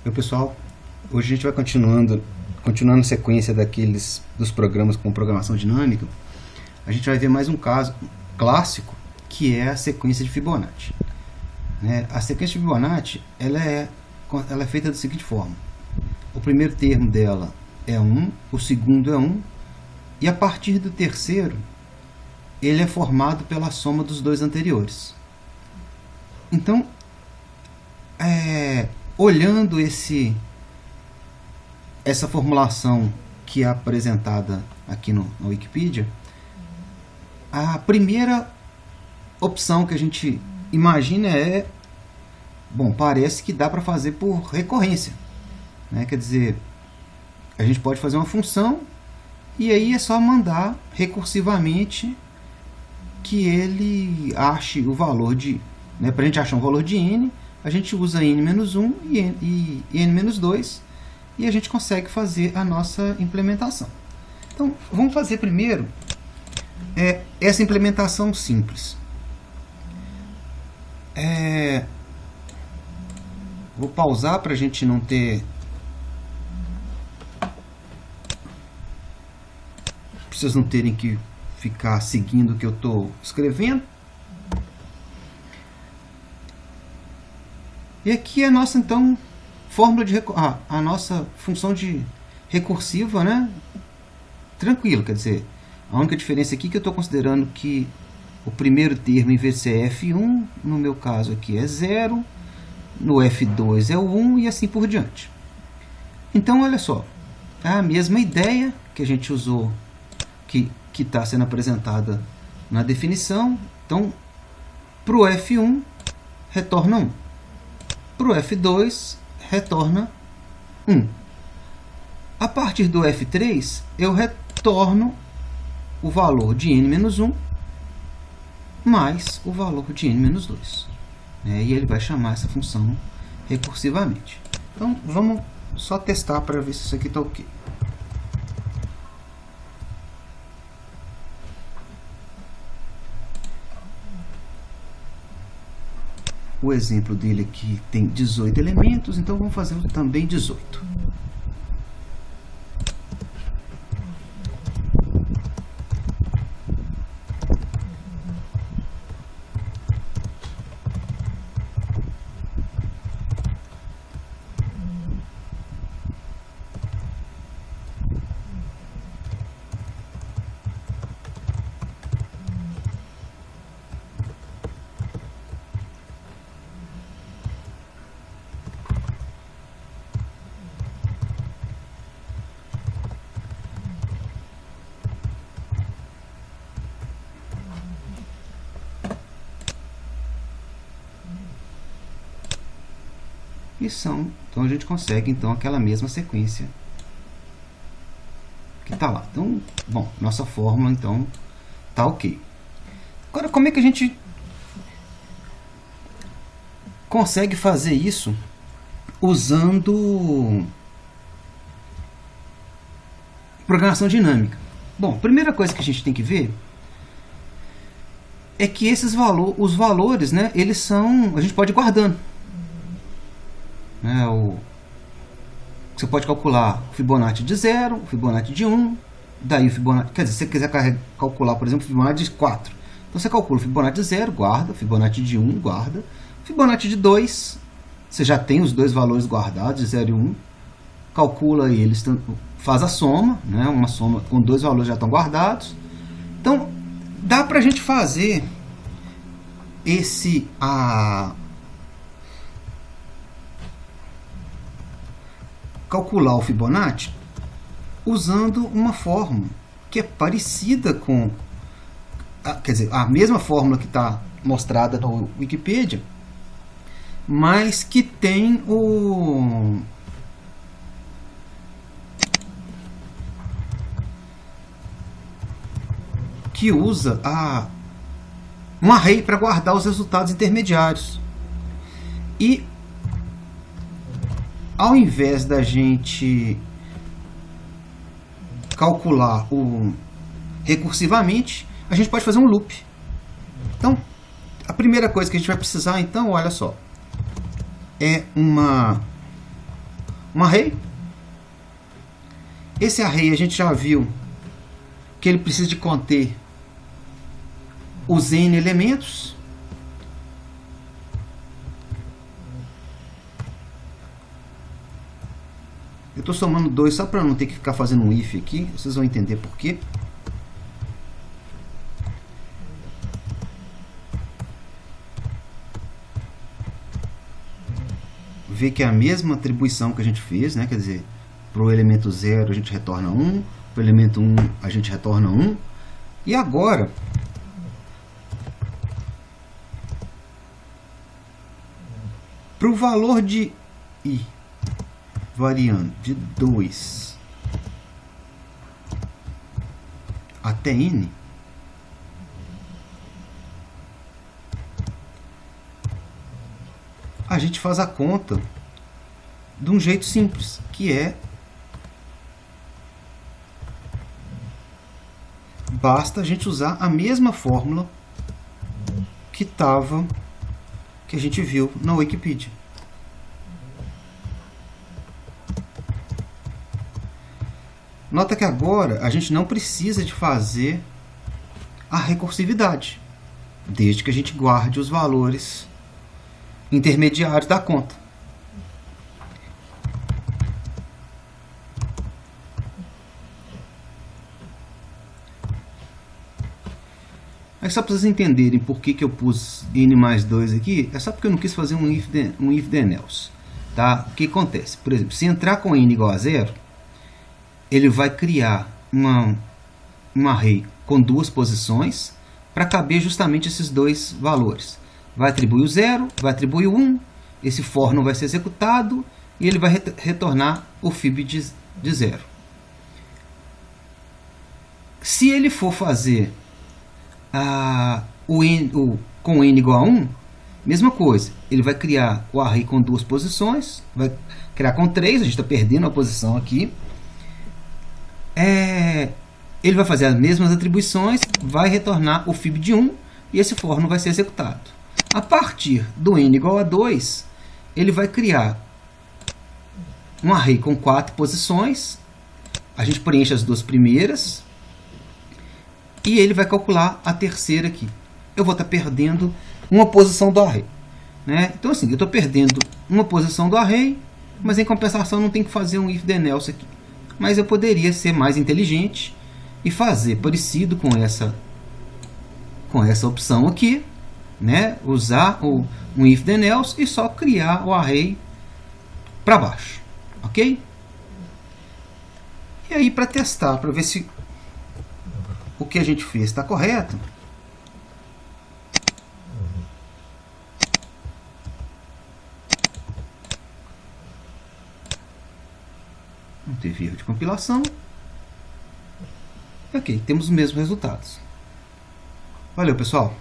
Meu pessoal, hoje a gente vai continuando a sequência dos programas com programação dinâmica. A gente vai ver mais um caso clássico, que é a sequência de Fibonacci. A sequência de Fibonacci ela é feita da seguinte forma: o primeiro termo dela é 1, o segundo é 1, e a partir do terceiro ele é formado pela soma dos dois anteriores. Então, olhando essa formulação que é apresentada aqui na Wikipedia, a primeira opção que a gente imagina parece que dá para fazer por recorrência, Quer dizer, a gente pode fazer uma função e aí é só mandar recursivamente que ele ache o valor de... para a gente achar um valor de n, a gente usa n-1 e n-2 e a gente consegue fazer a nossa implementação. Então, vamos fazer primeiro essa implementação simples. Vou pausar para a gente não ter... para vocês não terem que ficar seguindo o que eu estou escrevendo. E aqui é a nossa, então, fórmula de a nossa função de recursiva, tranquilo, quer dizer, a única diferença aqui é que eu estou considerando que o primeiro termo, em vez de ser F1, no meu caso aqui é 0, no F2 é o 1 e assim por diante. Então, olha só, é a mesma ideia que a gente usou, que está sendo apresentada na definição. Então, para o F1, retorna 1. Para o F2, retorna 1. A partir do F3, eu retorno o valor de n-1 mais o valor de n-2. E ele vai chamar essa função recursivamente. Então, vamos só testar para ver se isso aqui está ok. O exemplo dele aqui tem 18 elementos, então vamos fazer também 18. Então a gente consegue então aquela mesma sequência que está lá. Então, nossa fórmula então está ok. Agora, como é que a gente consegue fazer isso usando programação dinâmica? Bom, a primeira coisa que a gente tem que ver é que os valores, eles são... a gente pode ir guardando. Você pode calcular o Fibonacci de 0, o Fibonacci de 1, daí o Fibonacci... Quer dizer, se você quiser calcular, por exemplo, o Fibonacci de 4, então você calcula o Fibonacci de 0, guarda, o Fibonacci de 1, guarda, o Fibonacci de 2, você já tem os dois valores guardados, de 0 e 1, calcula eles, faz a soma, uma soma com dois valores já estão guardados. Então, dá para a gente fazer calcular o Fibonacci usando uma fórmula que é parecida com... quer dizer, a mesma fórmula que está mostrada no Wikipedia, mas que tem que usa um array para guardar os resultados intermediários. E ao invés da gente calcular recursivamente, a gente pode fazer um loop. Então, a primeira coisa que a gente vai precisar, então, olha só, é uma um array. Esse array a gente já viu que ele precisa de conter os n elementos. Eu estou somando 2 só para não ter que ficar fazendo um if aqui. Vocês vão entender por quê. Ver que é a mesma atribuição que a gente fez, né? Quer dizer, para o elemento 0 a gente retorna 1, para o elemento 1 a gente retorna 1. E agora, para o valor de i variando de 2 até n, a gente faz a conta de um jeito simples, que é basta a gente usar a mesma fórmula que a gente viu na Wikipedia. Nota que agora a gente não precisa de fazer a recursividade, desde que a gente guarde os valores intermediários da conta. Aí só para vocês entenderem por que eu pus n mais 2 aqui, é só porque eu não quis fazer um if then else. Tá? O que acontece? Por exemplo, se entrar com n igual a 0, ele vai criar um array com 2 posições para caber justamente esses 2 valores. Vai atribuir o 0, vai atribuir o 1, esse for não vai ser executado e ele vai retornar o fib de 0. Se ele for fazer com n igual a 1, mesma coisa, ele vai criar o array com 2 posições, vai criar com 3, a gente está perdendo a posição aqui. Ele vai fazer as mesmas atribuições, vai retornar o fib de 1 e esse for não vai ser executado. A partir do n igual a 2, ele vai criar um array com 4 posições, a gente preenche as 2 primeiras e ele vai calcular a terceira aqui. Eu vou estar perdendo uma posição do array, né? Então assim, eu estou perdendo uma posição do array, mas em compensação não tem que fazer um if then else aqui. Mas eu poderia ser mais inteligente e fazer parecido com essa opção aqui, né? Usar um if then else e só criar o array para baixo, ok? E aí, para testar, para ver se o que a gente fez está correto, não teve erro de compilação. Ok, temos os mesmos resultados. Valeu, pessoal!